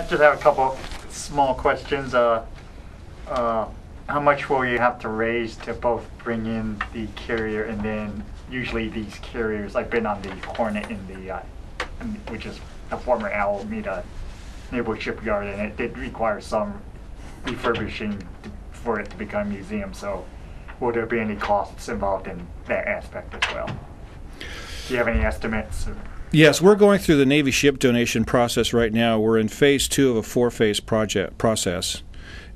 Just have a couple small questions. How much will you have to raise to both bring in the carrier, and then usually these carriers, I've been on the Hornet in the, which is the former Alameda Naval Shipyard, and it did require some refurbishing for it to become a museum. So will there be any costs involved in that aspect as well? Do you have any estimates? Yes, we're going through the Navy ship donation process right now. We're in phase 2 of a 4-phase process.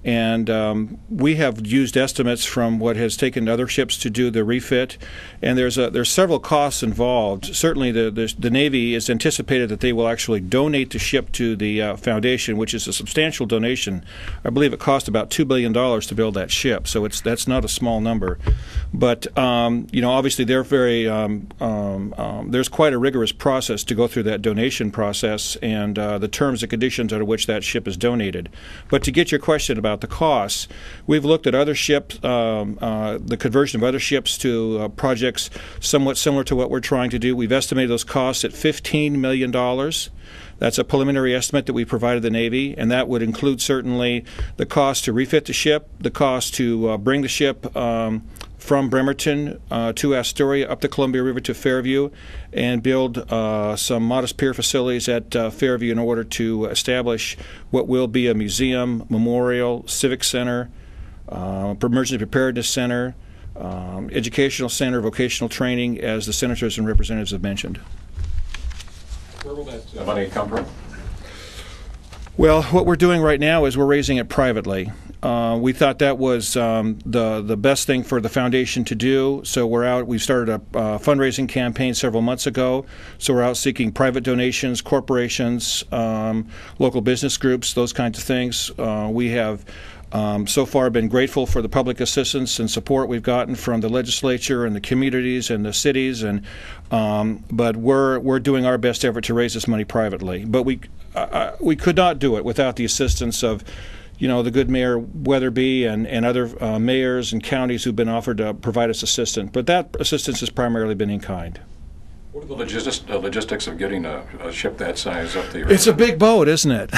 And we have used estimates from what has taken other ships to do the refit, and there's several costs involved. Certainly, the Navy is anticipated that they will actually donate the ship to the foundation, which is a substantial donation. I believe it cost about $2 billion to build that ship, so that's not a small number. But obviously, they're very there's quite a rigorous process to go through that donation process and the terms and conditions under which that ship is donated. But to get your question about the costs, we've looked at other ships, the conversion of other ships to projects somewhat similar to what we're trying to do. We've estimated those costs at $15 million. That's a preliminary estimate that we provided the Navy, and that would include certainly the cost to refit the ship, the cost to bring the ship from Bremerton to Astoria up the Columbia River to Fairview, and build some modest pier facilities at Fairview in order to establish what will be a museum, memorial, civic center, emergency preparedness center, educational center, vocational training, as the senators and representatives have mentioned. Where will that money come from? Well, what we're doing right now is we're raising it privately. We thought that was the best thing for the foundation to do, so we're out. We started a fundraising campaign several months ago, so we're out seeking private donations, corporations, local business groups, those kinds of things. We have so far been grateful for the public assistance and support we've gotten from the legislature and the communities and the cities, and but we're doing our best effort to raise this money privately. But we could not do it without the assistance of the good Mayor Weatherby and other mayors and counties who've been offered to provide us assistance. But that assistance has primarily been in kind. What are the logistics of getting a ship that size up the river? It's a big boat, isn't it?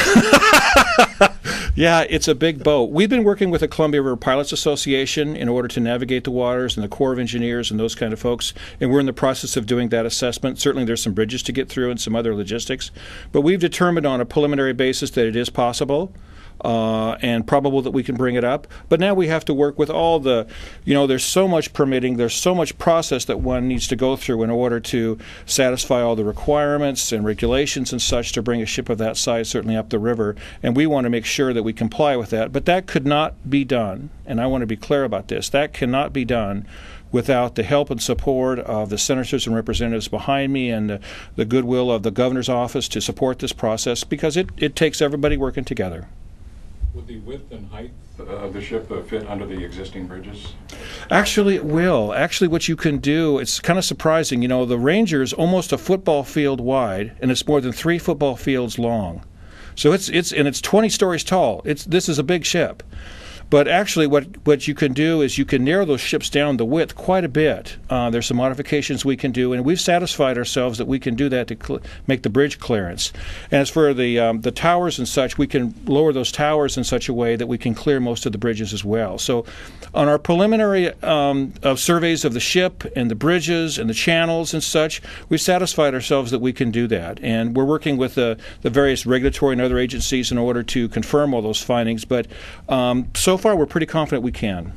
Yeah, it's a big boat. We've been working with the Columbia River Pilots Association in order to navigate the waters, and the Corps of Engineers and those kind of folks, and we're in the process of doing that assessment. Certainly there's some bridges to get through and some other logistics, but we've determined on a preliminary basis that it is possible. And probable that we can bring it up. But now we have to work with all the, there's so much permitting, there's so much process that one needs to go through in order to satisfy all the requirements and regulations and such to bring a ship of that size certainly up the river. And we want to make sure that we comply with that. But that could not be done, and I want to be clear about this, that cannot be done without the help and support of the senators and representatives behind me and the goodwill of the governor's office to support this process, because it takes everybody working together. Would the width and height of the ship fit under the existing bridges? Actually, it will. Actually, what you can do, it's kind of surprising. The Ranger is almost a football field wide, and it's more than 3 football fields long. So it's 20 stories tall. This is a big ship. But actually, what you can do is you can narrow those ships down the width quite a bit. There's some modifications we can do, and we've satisfied ourselves that we can do that to make the bridge clearance. And as for the towers and such, we can lower those towers in such a way that we can clear most of the bridges as well. So on our preliminary surveys of the ship and the bridges and the channels and such, we've satisfied ourselves that we can do that. And we're working with the various regulatory and other agencies in order to confirm all those findings. But so far, we're pretty confident we can.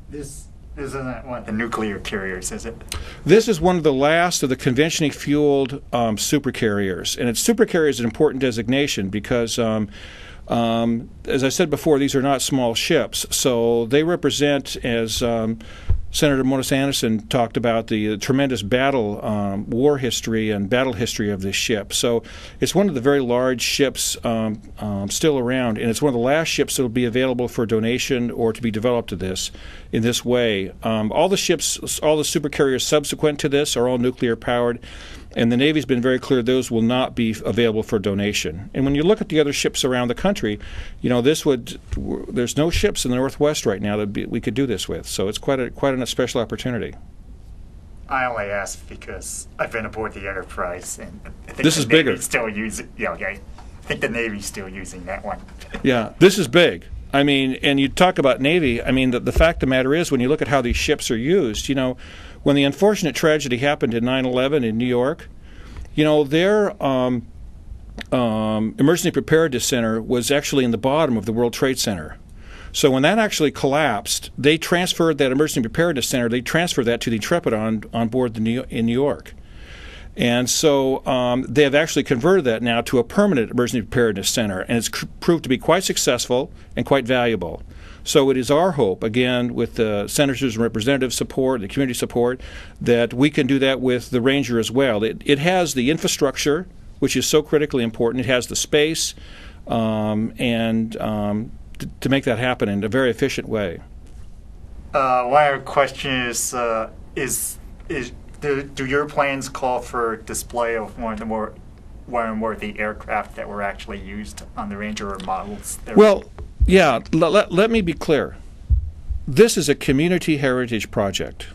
This isn't one of the nuclear carriers, is it? This is one of the last of the conventionally fueled supercarriers, and supercarrier is an important designation because, as I said before, these are not small ships, so they represent, as Senator Monis Anderson talked about, the tremendous war history and battle history of this ship. So it's one of the very large ships still around, and it's one of the last ships that will be available for donation or to be developed in this way. All the ships, all the supercarriers subsequent to this are all nuclear powered, and the Navy's been very clear those will not be available for donation. And when you look at the other ships around the country, there's no ships in the Northwest right now that we could do this with. So it's quite a special opportunity. I only asked because I've been aboard the Enterprise, and I think This the is bigger. Navy's still using. Yeah, okay. I think the Navy's still using that one. Yeah, this is big. I mean, and you talk about Navy, I mean, the fact of the matter is, when you look at how these ships are used, you know, when the unfortunate tragedy happened in 9/11 in New York, you know, their emergency preparedness center was actually in the bottom of the World Trade Center. So when that actually collapsed, they transferred that emergency preparedness center, they transferred that to the Intrepid on board in New York. And so they have actually converted that now to a permanent emergency preparedness center, and it's proved to be quite successful and quite valuable. So it is our hope, again, with the senators and representatives' support, the community support, that we can do that with the Ranger as well. It has the infrastructure, which is so critically important. It has the space, to make that happen in a very efficient way. One other question is do your plans call for display of one or more of the aircraft that were actually used on the Ranger or models? Well, yeah, let me be clear. This is a community heritage project.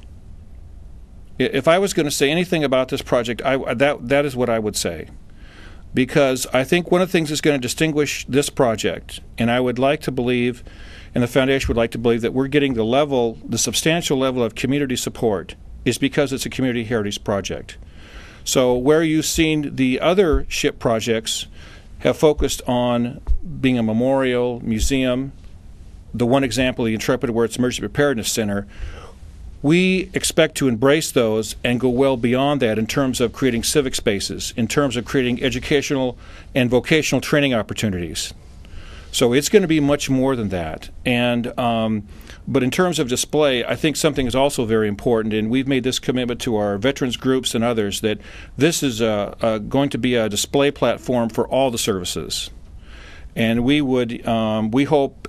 If I was going to say anything about this project, that is what I would say. Because I think one of the things that's going to distinguish this project, and I would like to believe, and the Foundation would like to believe, that we're getting the substantial level of community support is because it's a community heritage project. So where you've seen the other ship projects have focused on being a memorial, museum, the one example, the Intrepid, where it's Emergency Preparedness Center, we expect to embrace those and go well beyond that in terms of creating civic spaces, in terms of creating educational and vocational training opportunities. So it's going to be much more than that. And but in terms of display, I think something is also very important, and we've made this commitment to our veterans groups and others, that this is going to be a display platform for all the services. And we would, we hope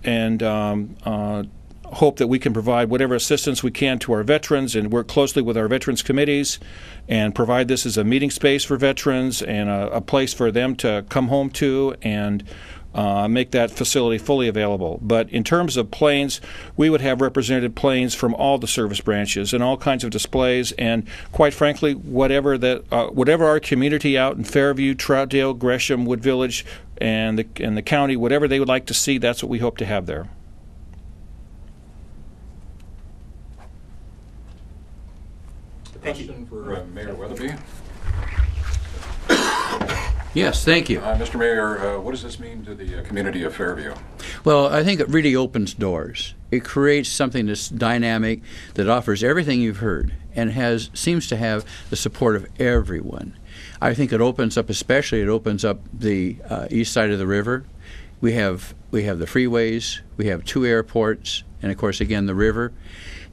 hope that we can provide whatever assistance we can to our veterans and work closely with our veterans committees and provide this as a meeting space for veterans and a place for them to come home to and make that facility fully available. But in terms of planes, we would have represented planes from all the service branches and all kinds of displays, and quite frankly, whatever our community out in Fairview, Troutdale, Gresham, Wood Village, and the county, whatever they would like to see, that's what we hope to have there. Question for Mayor Weatherby. Yes, thank you. Mr. Mayor, what does this mean to the community of Fairview? Well, I think it really opens doors. It creates something that's dynamic, that offers everything you've heard, and seems to have the support of everyone. I think it opens up the east side of the river. We have the freeways, we have 2 airports, and of course, again, the river.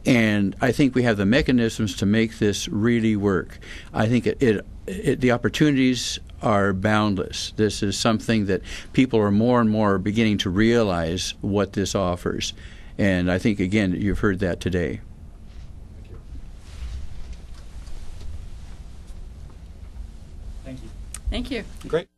And I think we have the mechanisms to make this really work. I think the opportunities are boundless. This is something that people are more and more beginning to realize what this offers. And I think, again, you've heard that today. Thank you. Thank you. Great.